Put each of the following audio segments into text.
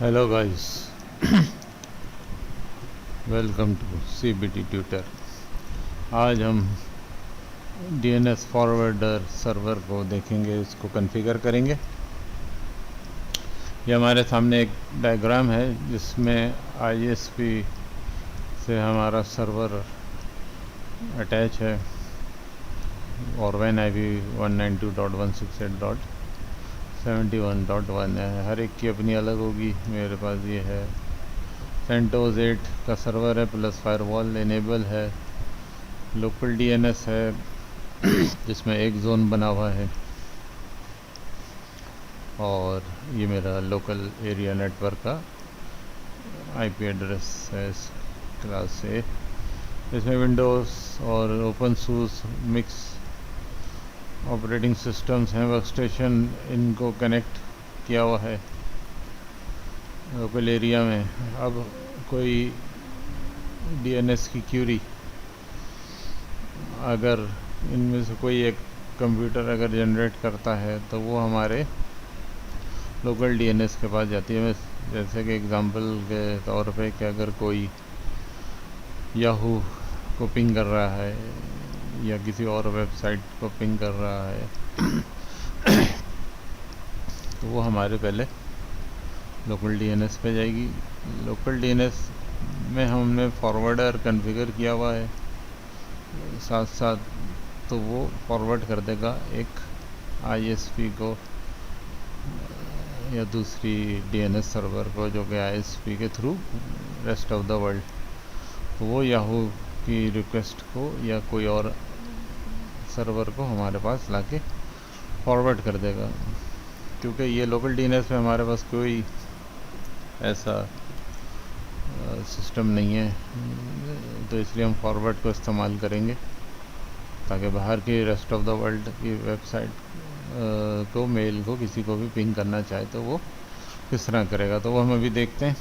Hello guys, welcome to CBT tutor. आज हम DNS forwarder server को देखेंगे, इसको कॉन्फ़िगर करेंगे। ये हमारे सामने एक डायग्राम है जिसमें ISP से हमारा सर्वर अटैच है और वैन IP 192.168.71.1 है। हर एक की अपनी अलग होगी। मेरे पास ये है सेंटोस 8 का सर्वर है, प्लस फायरवॉल इनेबल है, लोकल DNS है जिसमें एक जोन बना हुआ है, और ये मेरा लोकल एरिया नेटवर्क का IP एड्रेस है इस क्लास से। इसमें विंडोज़ और open source mix operating systems हैं, वर्कस्टेशन इनको कनेक्ट किया हुआ है लोकल एरिया में। अब कोई DNS की क्यूरी, अगर इनमें से कोई एक कंप्यूटर अगर जनरेट करता है तो वो हमारे लोकल DNS के पास जाती है। जैसे कि एग्ज़ाम्पल के तौर पे कि अगर कोई याहू को पिंग कर रहा है या किसी और वेबसाइट को पिंग कर रहा है तो वो हमारे पहले लोकल DNS पे जाएगी। लोकल DNS में हमने फॉरवर्डर कॉन्फ़िगर किया हुआ है, साथ साथ तो वो फॉरवर्ड कर देगा एक ISP को या दूसरी DNS सर्वर को, जो कि ISP के through rest of the world, तो वो याहू की रिक्वेस्ट को या कोई और सर्वर को हमारे पास लाके फॉरवर्ड कर देगा। क्योंकि ये लोकल DNS में हमारे पास कोई ऐसा सिस्टम नहीं है, तो इसलिए हम फॉरवर्ड को इस्तेमाल करेंगे ताकि बाहर की रेस्ट ऑफ द वर्ल्ड की वेबसाइट को, मेल को किसी को भी पिंग करना चाहे तो वो किस तरह करेगा, तो वो हम अभी देखते हैं।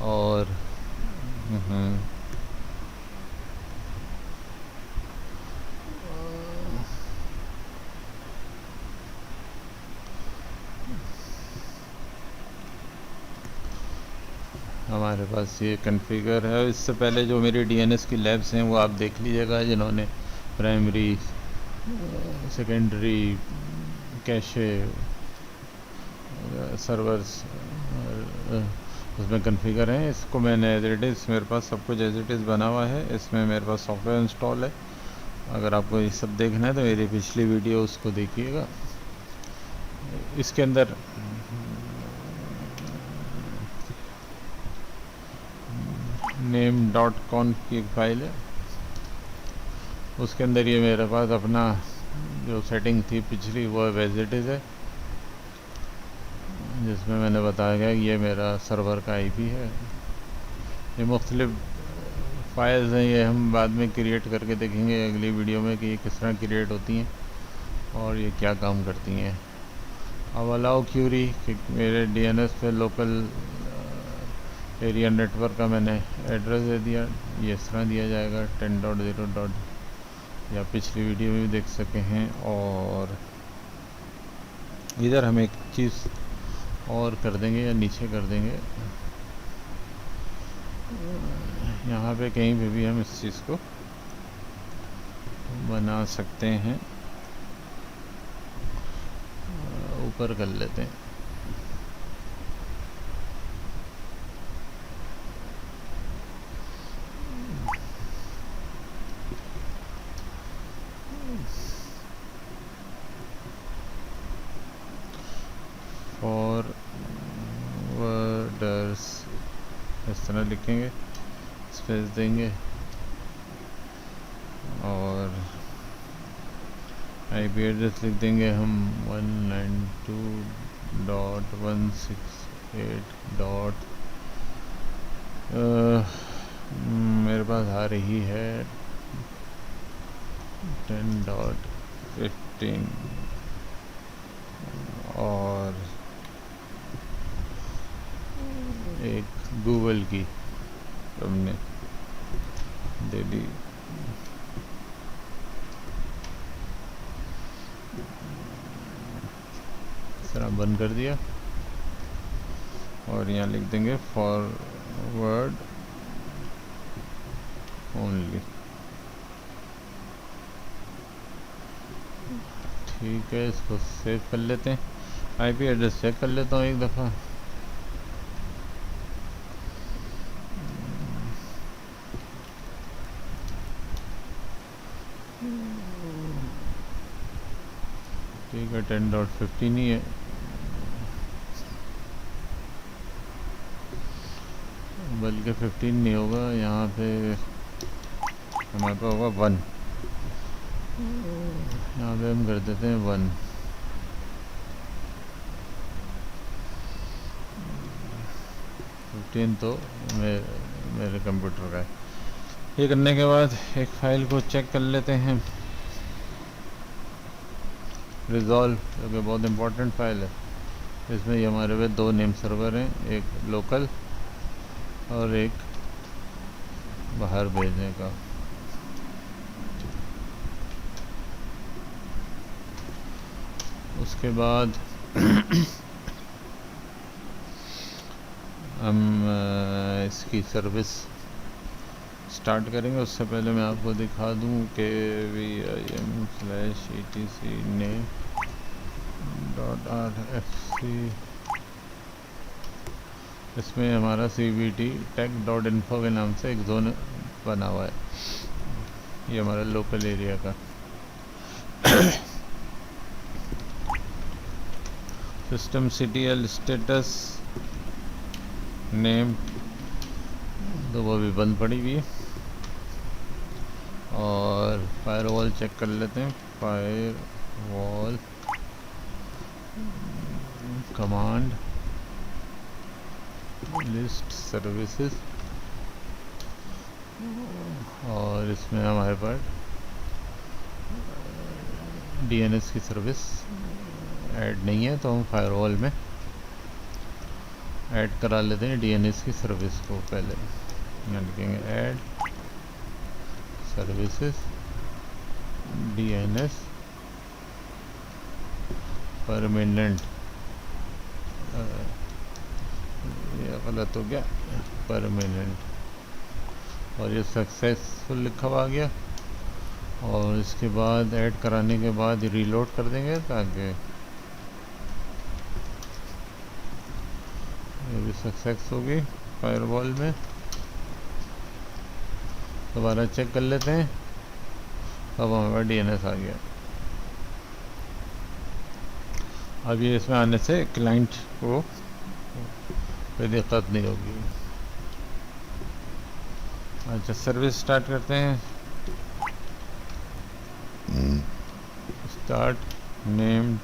और हमारे पास ये कॉन्फ़िगर है। इससे पहले जो मेरी DNS की लैब्स हैं वो आप देख लीजिएगा, जिन्होंने प्राइमरी, सेकेंडरी, कैशे सर्वर्स उसमें कॉन्फ़िगर हैं। इसको मैंने एज इट इज़, मेरे पास सब कुछ एज इट इज़ बना हुआ है। इसमें मेरे पास सॉफ्टवेयर इंस्टॉल है। अगर आपको ये सब देखना है तो मेरी पिछली वीडियो उसको देखिएगा। इसके अंदर name.conf की एक फाइल है, उसके अंदर ये मेरे पास अपना जो सेटिंग थी पिछली वो एज इट इज़ है, जिसमें मैंने बताया गया कि ये मेरा सर्वर का IP है। ये मुख्तलिफ फाइल्स हैं, ये हम बाद में क्रिएट करके देखेंगे अगली वीडियो में कि ये किस तरह क्रिएट होती हैं और ये क्या काम करती हैं। अब अलाउ क्यूरी कि मेरे DNS पे लोकल एरिया नेटवर्क का मैंने एड्रेस दे दिया, ये इस तरह दिया जाएगा 10.0. या पिछली वीडियो में भी देख सके हैं। और इधर हम एक चीज़ और कर देंगे या नीचे कर देंगे, यहाँ पे कहीं पे भी हम इस चीज़ को बना सकते हैं, ऊपर कर लेते हैं। फॉरवर्डर्स इस तरह लिखेंगे, स्पेस देंगे और IP एड्रेस लिख देंगे हम 192.168. मेरे पास आ रही है 10.15 और एक अप्रूवल की हमने दे दी। इस तरह बंद कर दिया और यहाँ लिख देंगे फॉरवर्ड ओनली। ठीक है, इसको सेव कर लेते हैं। आईपी एड्रेस चेक कर लेता हूँ एक दफ़ा। ठीक है, 10.15 ही है, बल्कि 15 नहीं होगा, यहाँ पे हमारे पास होगा 1। यहाँ पे हम कर देते हैं 1। तो मेरे कंप्यूटर का है। ये करने के बाद एक फ़ाइल को चेक कर लेते हैं, रिजॉल्व, जो कि बहुत इम्पोर्टेंट फ़ाइल है। इसमें ये हमारे पे 2 नेम सर्वर हैं, एक लोकल और एक बाहर भेजने का। उसके बाद हम इसकी सर्विस स्टार्ट करेंगे। उससे पहले मैं आपको दिखा दूं कि vim/etc/name.rfc, इसमें हमारा cvt tech.info के नाम से एक जोन बना हुआ है, ये हमारा लोकल एरिया का। सिस्टम ctl स्टेटस नेम, तो वो भी बंद पड़ी हुई है। और फायरवॉल चेक कर लेते हैं। फायरवॉल कमांड लिस्ट सर्विसेज, और इसमें हमारे पास डीएनएस की सर्विस ऐड नहीं है, तो हम फायरवॉल में ऐड करा लेते हैं डीएनएस की सर्विस को। पहले यहाँ लिखेंगे ऐड सर्विसेज डीएनएस परमानेंट, ये गलत हो गया, परमानेंट, और ये सक्सेसफुल लिखा हुआ आ गया। और इसके बाद ऐड कराने के बाद रीलोड कर देंगे, ताकि ये भी सक्सेस होगी। फायरवॉल में दोबारा चेक कर लेते हैं, अब हमारा डीएनएस आ गया। अब ये इसमें आने से क्लाइंट को कोई दिक्कत नहीं होगी। अच्छा, सर्विस स्टार्ट करते हैं। स्टार्ट नेम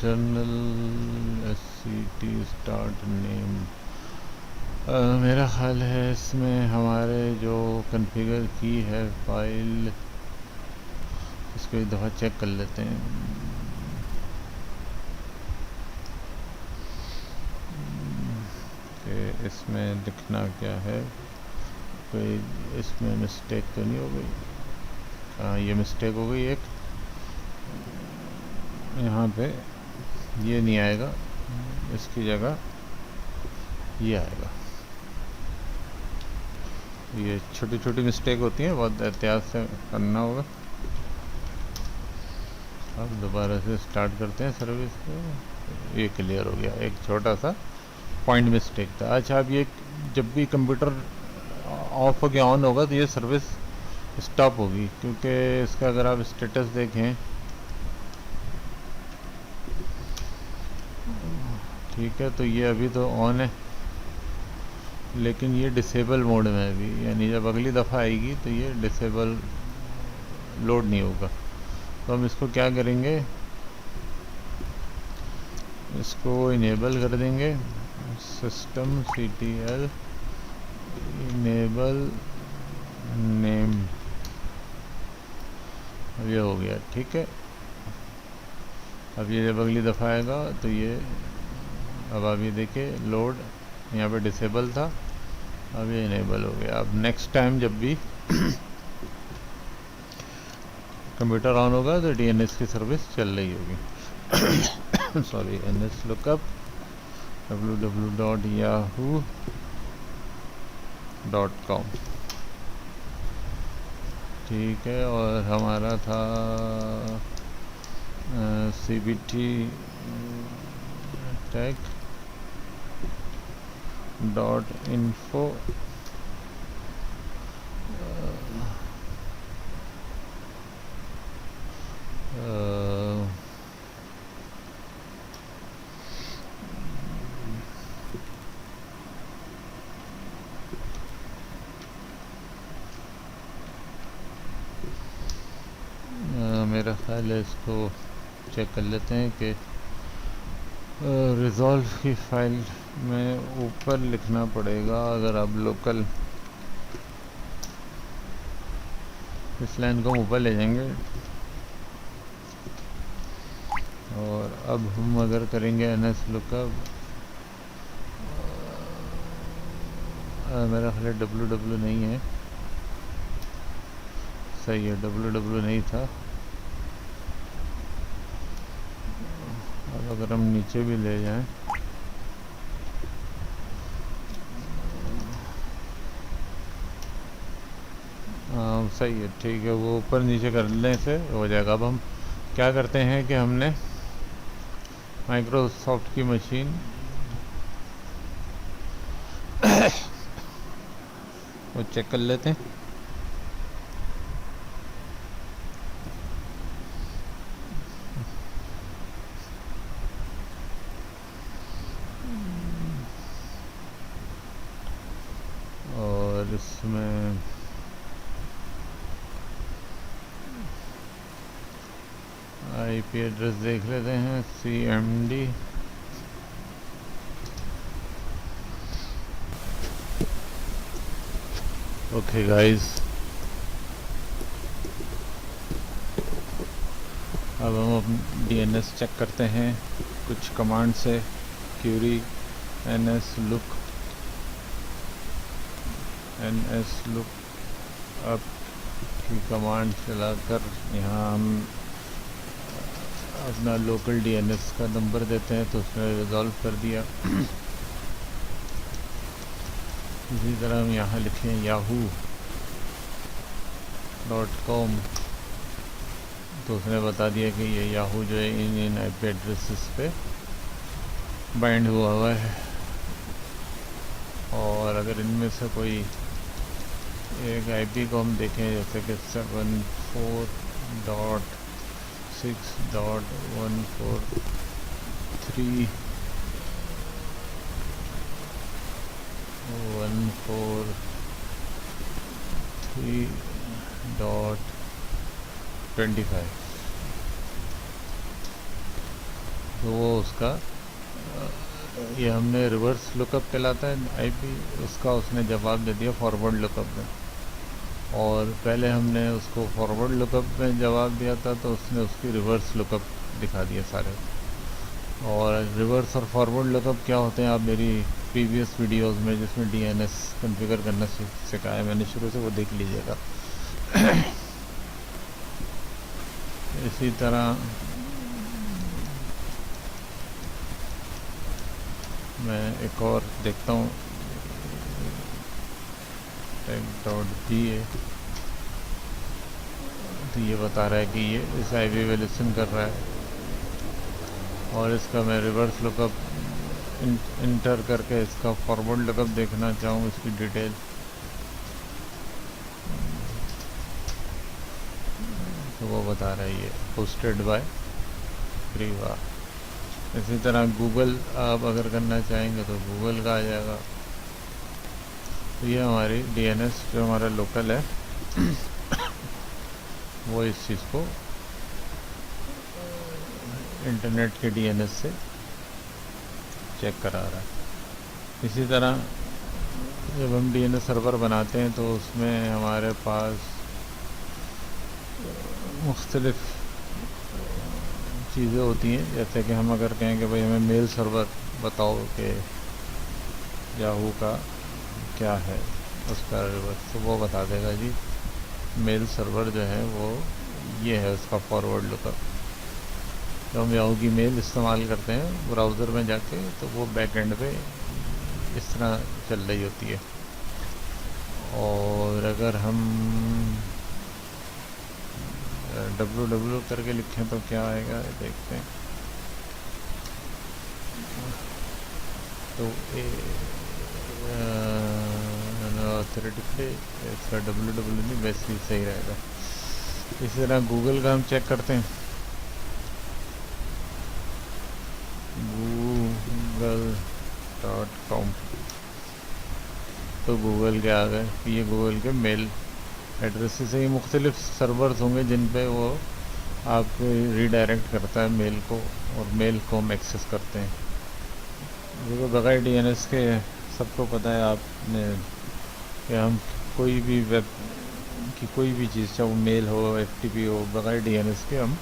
टर्नल एससीटी स्टार्ट नेम। मेरा ख्याल है इसमें हमारे जो कॉन्फ़िगर की है फाइल, इसको एक दफ़ा चेक कर लेते हैं। कि इसमें लिखना क्या है, कोई इसमें मिस्टेक तो नहीं हो गई। हाँ, ये मिस्टेक हो गई एक, यहाँ पे ये नहीं आएगा, इसकी जगह ये आएगा। ये छोटी छोटी मिस्टेक होती हैं, बहुत एहतियात से करना होगा। अब दोबारा से स्टार्ट करते हैं सर्विस को। ये क्लियर हो गया, एक छोटा सा पॉइंट मिस्टेक था। अच्छा, अब ये जब भी कंप्यूटर ऑफ हो गया ऑन होगा तो ये सर्विस स्टॉप होगी, क्योंकि इसका अगर आप स्टेटस देखें, ठीक है, तो ये अभी तो ऑन है, लेकिन ये डिसेबल मोड में है अभी, यानी जब अगली दफ़ा आएगी तो ये डिसेबल लोड नहीं होगा। तो हम इसको क्या करेंगे, इसको इनेबल कर देंगे, सिस्टम ctl इनेबल नेम, ये हो गया। ठीक है, अब ये जब अगली दफ़ा आएगा तो ये, अब आप ये देखिए लोड यहाँ पे डिसेबल था, अब ये इनेबल हो गया। अब नेक्स्ट टाइम जब भी कंप्यूटर ऑन होगा तो डीएनएस की सर्विस चल रही होगी। सॉरी, एनएस लुकअप www.yahoo.com, ठीक है। और हमारा था cbt tech.info, मेरा ख्याल है इसको चेक कर लेते हैं कि रिज़ॉल्व की फाइल में ऊपर लिखना पड़ेगा। अगर आप लोकल इस लाइन को ऊपर ले जाएंगे और अब हम अगर करेंगे एनएस लुकअप, मेरा ख्याल www नहीं है, सही है, www नहीं था। अब अगर हम नीचे भी ले जाएं, सही है, ठीक है, वो ऊपर नीचे करने से हो जाएगा। अब हम क्या करते हैं कि हमने माइक्रोसॉफ्ट की मशीन वो चेक कर लेते हैं। और इसमें आईपी एड्रेस देख लेते हैं, CMD ओके गाइस। अब हम DNS चेक करते हैं कुछ कमांड से। क्यूरी ns look up की कमांड चलाकर यहाँ हम अपना लोकल DNS का नंबर देते हैं तो उसने रिजॉल्व कर दिया। इसी तरह हम यहाँ लिखें yahoo.com तो उसने बता दिया कि ये याहू जो है इन IP एड्रेसेस पे बाइंड हुआ है। और अगर इनमें से कोई एक IP को हम देखें, जैसे कि 7.143.143.25 तो वो उसका ये हमने रिवर्स लुकअप कहलाता है IP, उसका उसने जवाब दे दिया फॉरवर्ड लुकअप में। और पहले हमने उसको फॉरवर्ड लुकअप में जवाब दिया था तो उसने उसकी रिवर्स लुकअप दिखा दिया सारे। और रिवर्स और फॉरवर्ड लुकअप क्या होते हैं आप मेरी प्रीवियस वीडियोस में जिसमें DNS कॉन्फ़िगर करना सिखाया मैंने शुरू से, वो देख लीजिएगा। इसी तरह मैं एक और देखता हूँ tech.ga, तो ये बता रहा है कि ये इस IP पे लिसन कर रहा है। और इसका मैं रिवर्स लुकअप इंटर करके इसका फॉरवर्ड लुकअप देखना चाहूँ, इसकी डिटेल तो वो बता रहा है ये होस्टेड बाय प्रीवा। इसी तरह गूगल आप अगर करना चाहेंगे तो गूगल का आ जाएगा। तो ये हमारी DNS जो हमारा लोकल है वो इस चीज़ को इंटरनेट के DNS से चेक करा रहा है। इसी तरह जब हम DNS सर्वर बनाते हैं तो उसमें हमारे पास मुख्तलिफ़ चीज़ें होती हैं, जैसे कि हम अगर कहें कि भाई हमें मेल सर्वर बताओ कि याहू का क्या है उसका रिवर्स, तो वो बता देगा जी मेल सर्वर जो है वो ये है उसका फॉरवर्ड लुकअप। जब हम याहू की मेल इस्तेमाल करते हैं ब्राउज़र में जाके तो वो बैक एंड पे इस तरह चल रही होती है। और अगर हम www करके लिखें तो क्या आएगा देखते हैं। तो थ्योरेटिकली इसका www नहीं, वैसे ही सही रहेगा। इसी तरह गूगल का हम चेक करते हैं, google.com, तो गूगल के आ गए कि ये गूगल के मेल एड्रेस से ही मुख्तलिफ सर्वर्स होंगे जिन पे वो आप रीडायरेक्ट करता है मेल को, और मेल को हम एक्सेस करते हैं। देखो बगैर डीएनएस के सबको पता है आपने कि हम कोई भी वेब की कोई भी चीज़, चाहे वो मेल हो, एफटीपी हो, बगैर डीएनएस के हम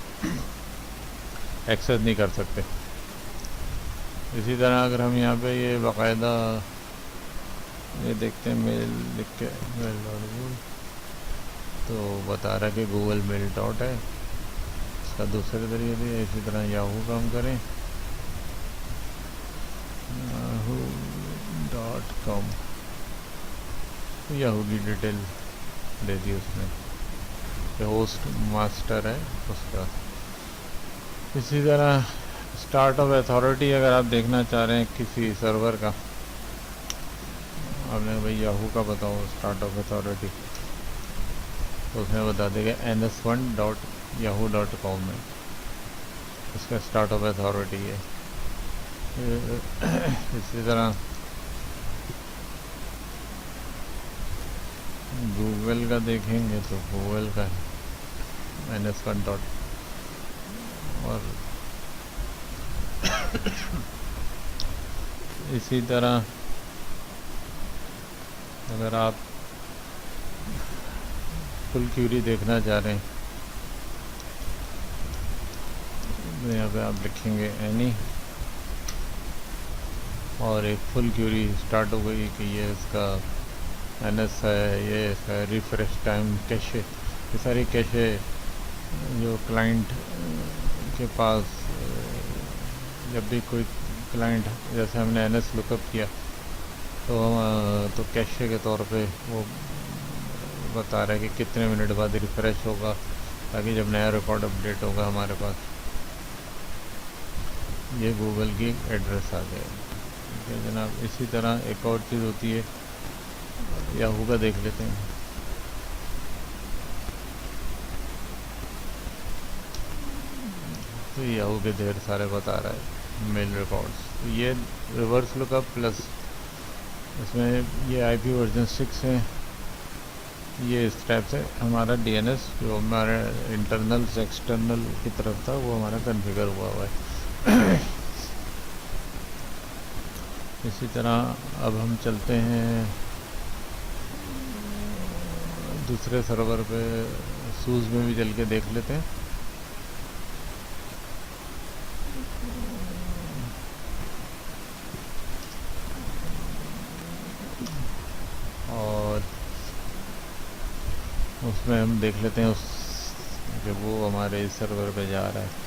एक्सेस नहीं कर सकते। इसी तरह अगर हम यहाँ पे ये बाकायदा ये देखते हैं मेल लिख के मेल डॉट, तो बता रहा है कि गूगल मेल डॉट है, इसका दूसरे तरीके से। इसी तरह याहू का हम करें yahoo.com, याहू की डिटेल दे दी उसने, होस्ट मास्टर है उसका। इसी तरह स्टार्ट ऑफ अथॉरिटी अगर आप देखना चाह रहे हैं किसी सर्वर का, आपने भाई याहू का बताओ स्टार्ट ऑफ अथॉरिटी, तो उसमें बता देगा ns1.yahoo.com में इसका स्टार्ट ऑफ अथॉरिटी है। इसी तरह गूगल का देखेंगे तो गूगल का है ns1. और इसी तरह अगर आप फुल क्यूरी देखना चाह रहे हैं तो यहाँ पे आप लिखेंगे एनी, और एक फुल क्यूरी स्टार्ट हो गई कि ये इसका एनएस है, ये इसका रिफ्रेश टाइम, कैशे, ये सारी कैशे जो क्लाइंट के पास जब भी कोई क्लाइंट, जैसे हमने एनएस लुकअप किया तो कैशे के तौर पे वो बता रहा है कि कितने मिनट बाद रिफ्रेश होगा, ताकि जब नया रिकॉर्ड अपडेट होगा हमारे पास ये गूगल की एड्रेस आ जाए। ठीक है जनाब। इसी तरह एक और चीज़ होती है, याहू का देख लेते हैं। तो याहू के ढेर सारे बता रहा है मेल रिकॉर्ड्स। तो ये रिवर्स लुकअप प्लस इसमें ये आईपी वर्जन 6 है, ये इस टाइप से हमारा डीएनएस जो हमारे इंटरनल से एक्सटर्नल की तरफ था वो हमारा कॉन्फ़िगर हुआ है। इसी तरह अब हम चलते हैं दूसरे सर्वर पे, सूज में भी चल के देख लेते हैं। और उसमें हम देख लेते हैं उस कि वो हमारे इस सर्वर पे जा रहा है।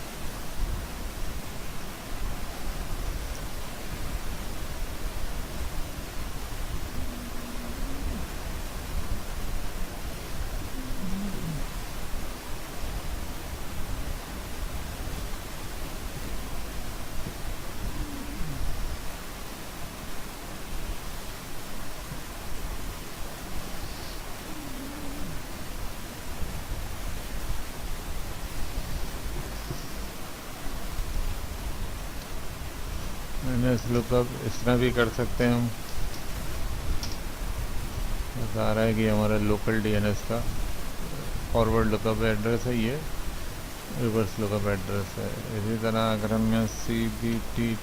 एनएस लुकअप इस तरह भी कर सकते हैं हम। बता रहा है कि हमारा लोकल डीएनएस का फॉरवर्ड लुकअप एड्रेस है, ये रिवर्स लुकअप एड्रेस है। इसी तरह अगर हम यहाँ cbt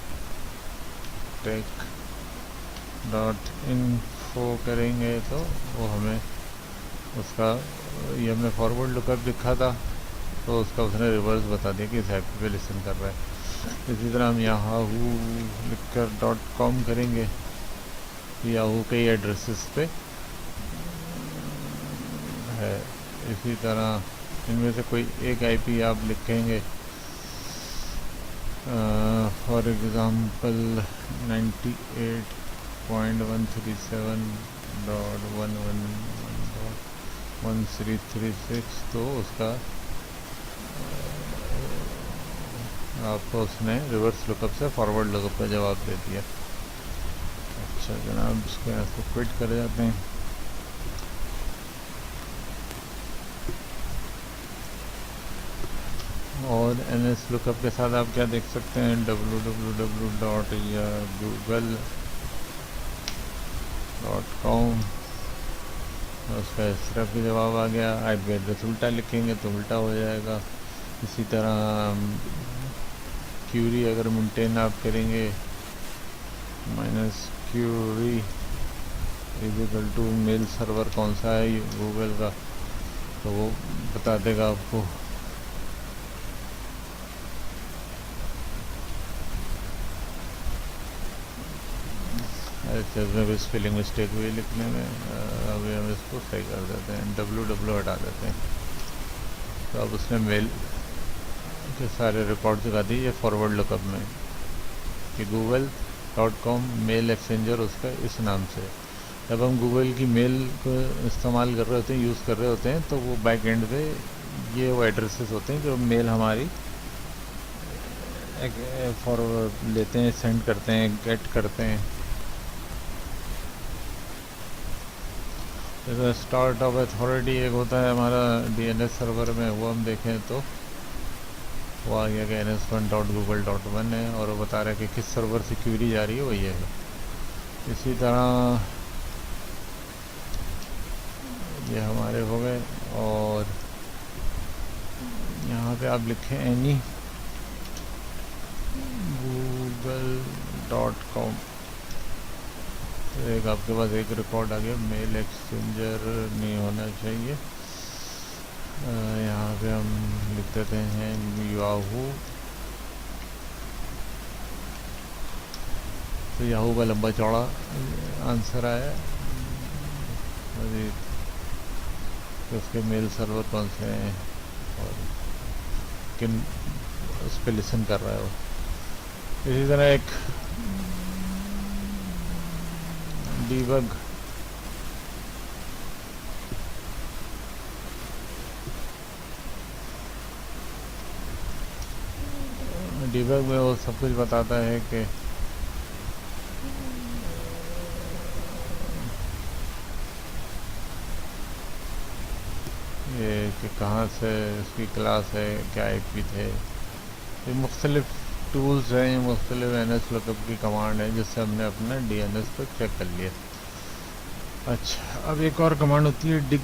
tech.info करेंगे तो वो हमें उसका, ये हमने फॉरवर्ड लुकअप लिखा था तो उसका उसने रिवर्स बता दिया कि इस IP पे लिसन कर रहा है। इसी तरह हम yahoo लिख कर .com करेंगे, याहू के एड्रेसेस पे है। इसी तरह इनमें से कोई एक IP आप लिखेंगे, फॉर एग्ज़ाम्पल 98.137.111.1336, तो उसका आपको उसने रिवर्स लुकअप से फॉरवर्ड लुकअप का जवाब दे दिया। अच्छा जनाब, इसको यहाँ से क्विट कर जाते हैं। और NS लुकअप के साथ आप क्या देख सकते हैं, www.google.com, उसका इस तरफ भी जवाब आ गया। IP एड्रेस उल्टा लिखेंगे तो उल्टा हो जाएगा। इसी तरह क्यूरी अगर मेंटेन आप करेंगे, -query = मेल सर्वर कौन सा है गूगल का, तो वो बता देगा आपको। अच्छा, इसमें भी स्पेलिंग मिस्टेक हुई लिखने में, अभी हम इसको सही कर देते हैं, www हटा देते हैं। तो अब उसने मेल के सारे रिकॉर्ड दिखा दिए ये फॉरवर्ड लुकअप में कि google.com मेल एक्सचेंजर उसका इस नाम से। जब हम गूगल की मेल को इस्तेमाल कर रहे होते हैं, यूज़ कर रहे होते हैं, तो वो बैक एंड पे ये वो एड्रेसेस होते हैं जो मेल हमारी फॉरवर्ड लेते हैं, सेंड करते हैं, गेट करते हैं। जैसे स्टार्ट ऑफ अथॉरिटी एक होता है हमारा DNS सर्वर में, वो हम देखें तो वो आ गया कि ns1.google.1 है, और वो बता रहा है कि किस सर्वर से क्वेरी जा रही है, वो ये है। इसी तरह ये हमारे हो गए। और यहाँ पे आप लिखें एनी google.com, तो एक आपके पास एक रिकॉर्ड आ गया। मेल एक्सचेंजर नहीं होना चाहिए, यहाँ पे हम लिख देते हैं याहू। तो याहू का लंबा चौड़ा आंसर आया। तो उसके मेल सर्वर कौन से हैं और किन उस पर लिसन कर रहा है वो। इसी तरह एक डीबग में वो सब कुछ बताता है कि ये कि कहाँ से इसकी क्लास है, क्या IP थे। ये मुख्तलिफ टूल्स हैं, ये मुख्तलिफ NS लुकअप की कमांड है जिससे हमने अपना DNS को चेक कर लिया। अच्छा, अब एक और कमांड होती है डिग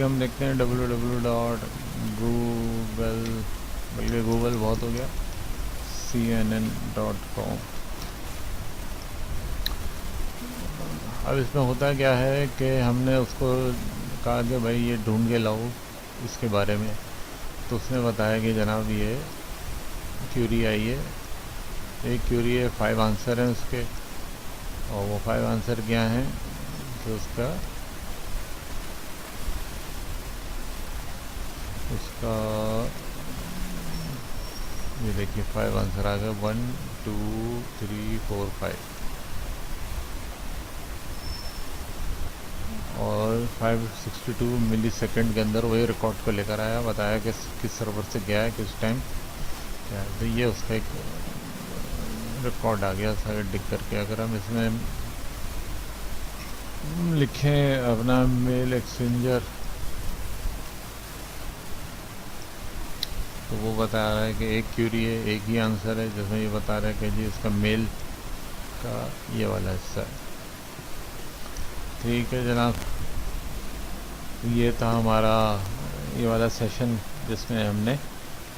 हम देखते हैं www.google, बल्कि गूगल बहुत हो गया, cnn.com। अब इसमें होता क्या है कि हमने उसको कहा कि भाई ये ढूंढ के लाओ इसके बारे में, तो उसने बताया कि जनाब ये क्यूरी आई है, एक क्यूरी है, 5 आंसर हैं उसके, और वो 5 आंसर क्या हैं, तो उसका ये देखिए 5 आंसर आ गए, 1 2 3 4 5, और 562 मिली सेकेंड के अंदर वही रिकॉर्ड को लेकर आया, बताया कि किस सर्वर से गया है, किस टाइम क्या है। तो ये उसका एक रिकॉर्ड आ गया सारे डिग करके। अगर हम इसमें लिखें अपना मेल एक्सचेंजर, तो वो बता रहा है कि एक क्यूरी है, एक ही आंसर है, जिसमें ये बता रहा है कि जी इसका मेल का ये वाला हिस्सा है। ठीक है जनाब, ये था हमारा ये वाला सेशन जिसमें हमने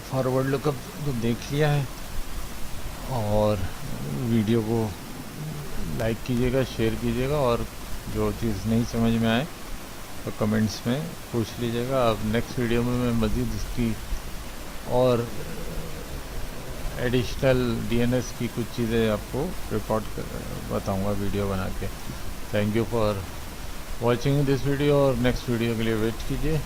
फॉरवर्ड लुकअप को देख लिया है। और वीडियो को लाइक कीजिएगा, शेयर कीजिएगा, और जो चीज़ नहीं समझ में आए तो कमेंट्स में पूछ लीजिएगा। अब नेक्स्ट वीडियो में मैं मज़ीद इसकी और एडिशनल डीएनएस की कुछ चीज़ें आपको बताऊंगा वीडियो बना के। Thank you for watching this video, और नेक्स्ट वीडियो के लिए वेट कीजिए।